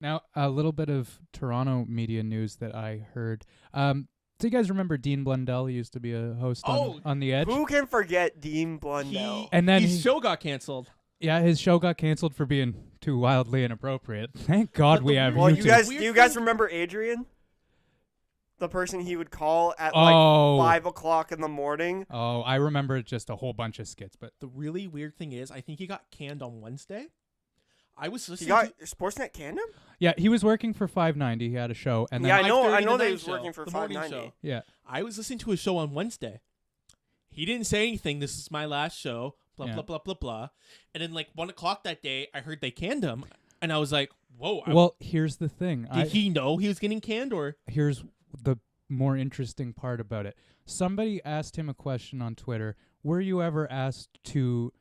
Now, a little bit of Toronto media news that I heard. So you guys remember Dean Blundell? He used to be a host on The Edge. Who can forget Dean Blundell? And then his show got canceled. Yeah, his show got canceled for being too wildly inappropriate. Thank God we have Well, YouTube. do you guys remember Adrian? The person he would call at like 5 o'clock in the morning. Oh, I remember just a whole bunch of skits. But the really weird thing is, I think he got canned on Wednesday. I was listening. He got Sportsnet canned him? Yeah, he was working for 590. He had a show, and then I know that he was working for 590. Yeah, I was listening to his show on Wednesday. He didn't say anything. This is my last show. Blah blah blah blah blah. And then like 1 o'clock that day, I heard they canned him, and I was like, "Whoa!" Well, here's the thing. Did he know he was getting canned, or here's the more interesting part about it? Somebody asked him a question on Twitter. Were you ever asked to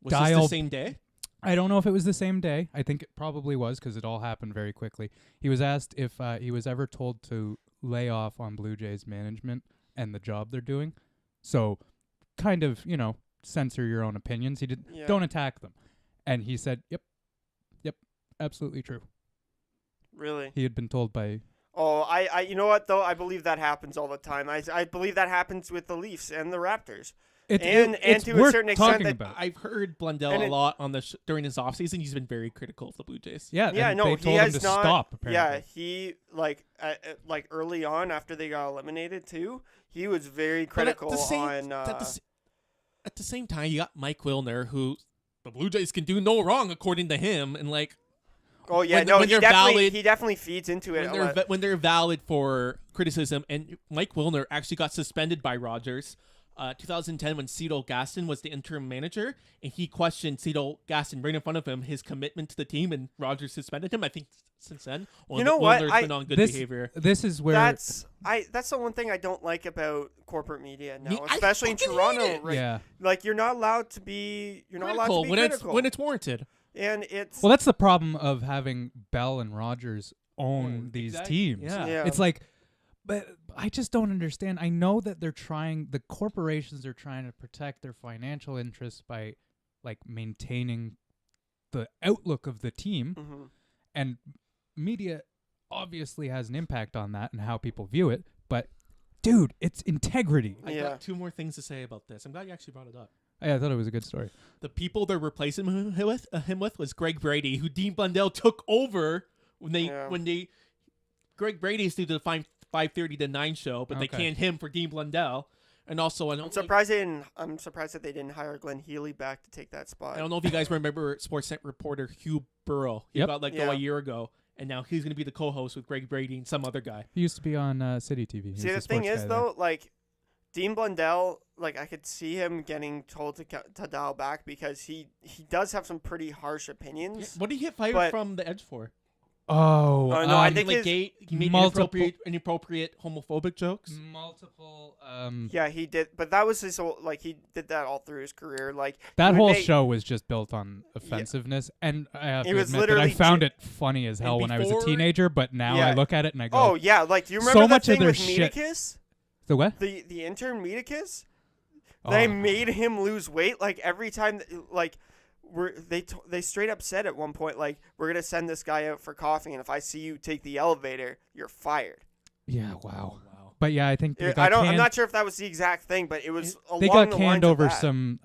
dial? Was this the same day? I don't know if it was the same day. I think it probably was because it all happened very quickly. He was asked if he was ever told to lay off on Blue Jays management and the job they're doing. So kind of, censor your own opinions. He don't attack them. And he said, yep, absolutely true. Really? He had been told by... Oh, I you know what, though? I believe that happens all the time. I believe that happens with the Leafs and the Raptors. And to a certain extent, that I've heard Blundell a lot on during his offseason. He's been very critical of the Blue Jays. Yeah, no, he told has him to not. Stop. Apparently. Yeah, he like early on after they got eliminated too. He was very critical At the same time, you got Mike Wilner, who the Blue Jays can do no wrong according to him, and like. Oh yeah, he definitely feeds into it. When they're valid for criticism, and Mike Wilner actually got suspended by Rogers. 2010 when Cito Gaston was the interim manager, and he questioned Cito Gaston right in front of him his commitment to the team, and Rogers suspended him. I think since then, Wilner's been on good behavior. This is where that's the one thing I don't like about corporate media now, especially in Toronto. Right? Yeah, like you're not allowed to be critical when it's warranted. And it's that's the problem of having Bell and Rogers own these teams. Yeah. It's like. But I just don't understand. I know that the corporations are trying to protect their financial interests by, like, maintaining the outlook of the team. Mm-hmm. And media obviously has an impact on that and how people view it. But, dude, it's integrity. I got two more things to say about this. I'm glad you actually brought it up. Yeah, I thought it was a good story. The people they're replacing him with was Greg Brady, who Dean Blundell took over when they Greg Brady's due to the 5:30 to 9 show, but they canned him for Dean Blundell. And also, I'm surprised that they didn't hire Glenn Healy back to take that spot. I don't know if you guys remember Sportsnet reporter Hugh Burrow. He got let go a year ago, and now he's going to be the co-host with Greg Brady and some other guy. He used to be on City TV. See, the thing is, though, like, Dean Blundell, like, I could see him getting told to dial back because he does have some pretty harsh opinions. Yeah. What did he get fired from the Edge for? Oh, no, I think he made inappropriate homophobic jokes. Multiple. Yeah, he did, but that was his whole, like, he did that all through his career. Like that whole show was just built on offensiveness, and I have to admit that I found it funny as hell when I was a teenager. But now I look at it and I go, "Oh yeah, like do you remember so that much thing of their with shit." Medicus? The what? The intern Medicus? They made him lose weight like every time, like. They straight up said at one point, like, we're going to send this guy out for coffee, and if I see you take the elevator, you're fired. Yeah, wow. But yeah, I think I'm not sure if that was the exact thing, but it was along they got the canned lines over of that. some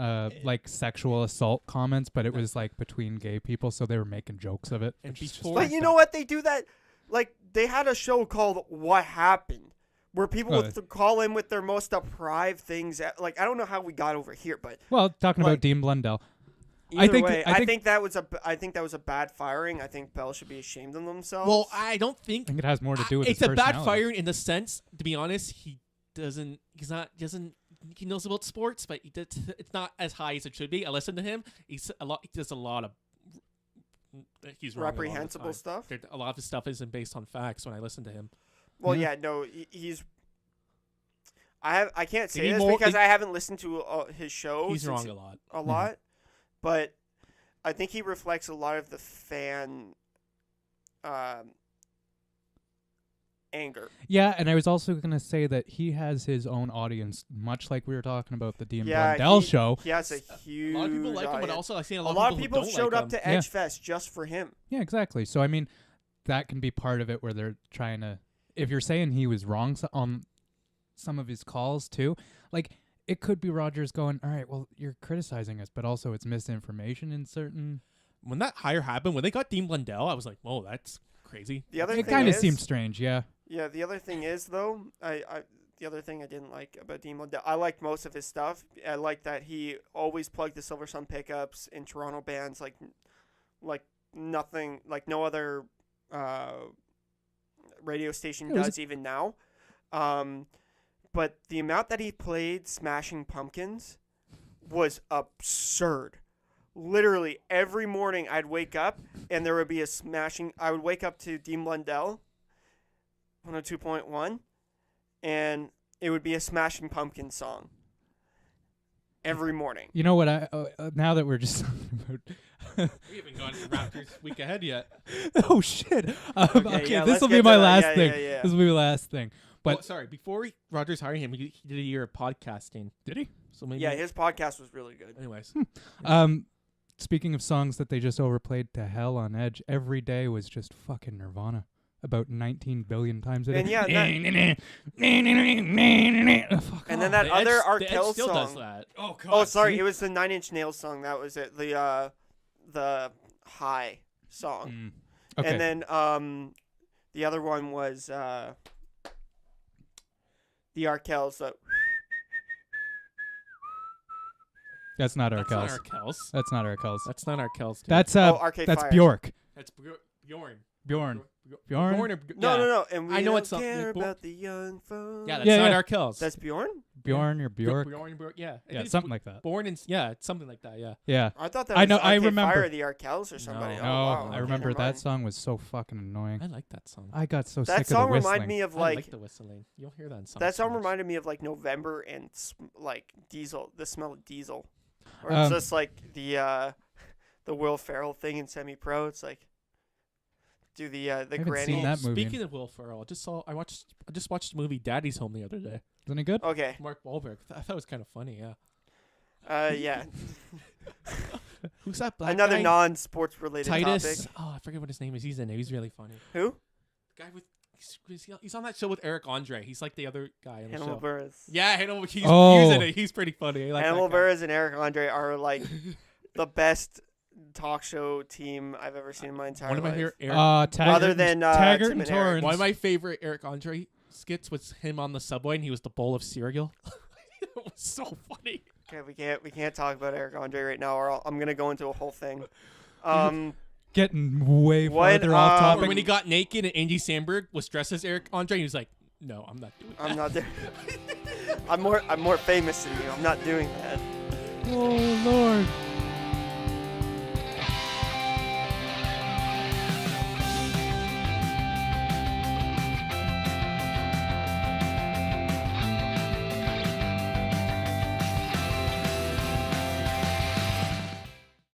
like sexual assault comments, but it was like between gay people, so they were making jokes of it. But you know what? They do that. Like, they had a show called What Happened, where people would call in with their most deprived things. Like, I don't know how we got over here, but talking about Dean Blundell. I think that was a bad firing. I think Bell should be ashamed of themselves. Well, I think it has more to do with it's his a bad personality. firing in the sense, to be honest, he knows about sports, but it's not as high as it should be. I listen to him. He does a lot of he's reprehensible stuff. A lot of his stuff isn't based on facts when I listen to him. Well, he's. I can't say this because I haven't listened to his show. He's wrong a lot. But I think he reflects a lot of the fan anger. Yeah, and I was also going to say that he has his own audience, much like we were talking about the Dean Blundell show. He has a huge a lot of people like him, but also I've seen a lot of people showed up like to Edge Fest just for him. Yeah, exactly. So, I mean, that can be part of it where they're trying to. If you're saying he was wrong on some of his calls too, like it could be Rogers going, all right, well, you're criticizing us, but also it's misinformation in certain. When that hire happened, when they got Dean Blundell, I was like, whoa, that's crazy. The other It thing kind of is- seemed strange, yeah. Yeah, the other thing is though, the other thing I didn't like about Dean Blundell, I liked most of his stuff. I liked that he always plugged the Silver Sun pickups in Toronto bands, like nothing, like no other radio station does even now. But the amount that he played Smashing Pumpkins was absurd. Literally every morning I'd wake up and there would be a smashing. I would wake up to Dean Blundell, 102.1, and it would be a Smashing Pumpkins song every morning. You know what? Now that we're just talking about. We haven't gone to Raptors week ahead yet. Oh shit! Okay, yeah, this let's will get be to my that. last Yeah, thing. yeah. This will be my last thing. But Sorry, before Rogers hired him, he did a year of podcasting. did he? So maybe. Yeah, his podcast was really good. Anyways, Speaking of songs that they just overplayed to hell on Edge, Every Day was just fucking Nirvana about 19 billion times a day. And yeah, Fuck and off. then that The other Edge- R. the Edge Kelly still does song. that. Oh god. Oh, sorry, see? it was the Nine Inch Nails song. That was it. The High song. Okay. And then the other one was the R. Kelly. So That's not That's not Arkells. Arkells. That's not Arkells. That's not Arkells. Dude. That's Arcade that's Fire. Bjork. That's Bjorn. Bjorn. Bjorn. Bjorn? Or, no. And we I know don't what song- care Bjorn- about the young folks. Yeah, that's Yeah, not yeah. Arkells. That's Bjorn. Bjorn or Bjork. Bjorn, yeah. I Yeah, think it's something like that. Born in, yeah, it's something like that, yeah. Yeah. I thought that I was know- I Arcade remember. Fire, the R. Kelly's or somebody. No. Oh, No, wow. I Okay, remember never that mind. song was so fucking annoying. I like that song. I got so That sick song of the whistling. reminded me of I like like the whistling. You'll hear that in songs. that so song much. reminded me of like November and like Diesel, the smell of Diesel, or Um, it's just like the Will Ferrell thing in Semi Pro. It's like do the haven't granny. seen that movie. Speaking of Will Ferrell, I just watched the movie Daddy's Home the other day. Isn't it good? Okay. Mark Wahlberg. I thought it was kind of funny, yeah. Yeah. Who's that black Another guy? non-sports related Titus. topic. Oh, I forget what his name is. He's in it. He's really funny. Who? The guy with he's on that show with Eric Andre. He's like the other guy in the Hannibal show. Buress. Yeah, Hannibal. He's Oh. in it. He's pretty funny. I like Hannibal that guy. Buress and Eric Andre are like the best talk show team I've ever seen in my entire One of my life. Eric, Other than Taggart Tim and and Eric. Torrance. one of my favorite Eric Andre skits was him on the subway and he was the bowl of cereal. It was so funny. Okay, we can't talk about Eric Andre right now, or I'm gonna go into a whole thing. Getting way What, farther off Or topic. when he got naked and Andy Samberg was dressed as Eric Andre, he was like, "No, I'm not doing that." I'm not there. I'm more famous than you. I'm not doing that. Oh Lord.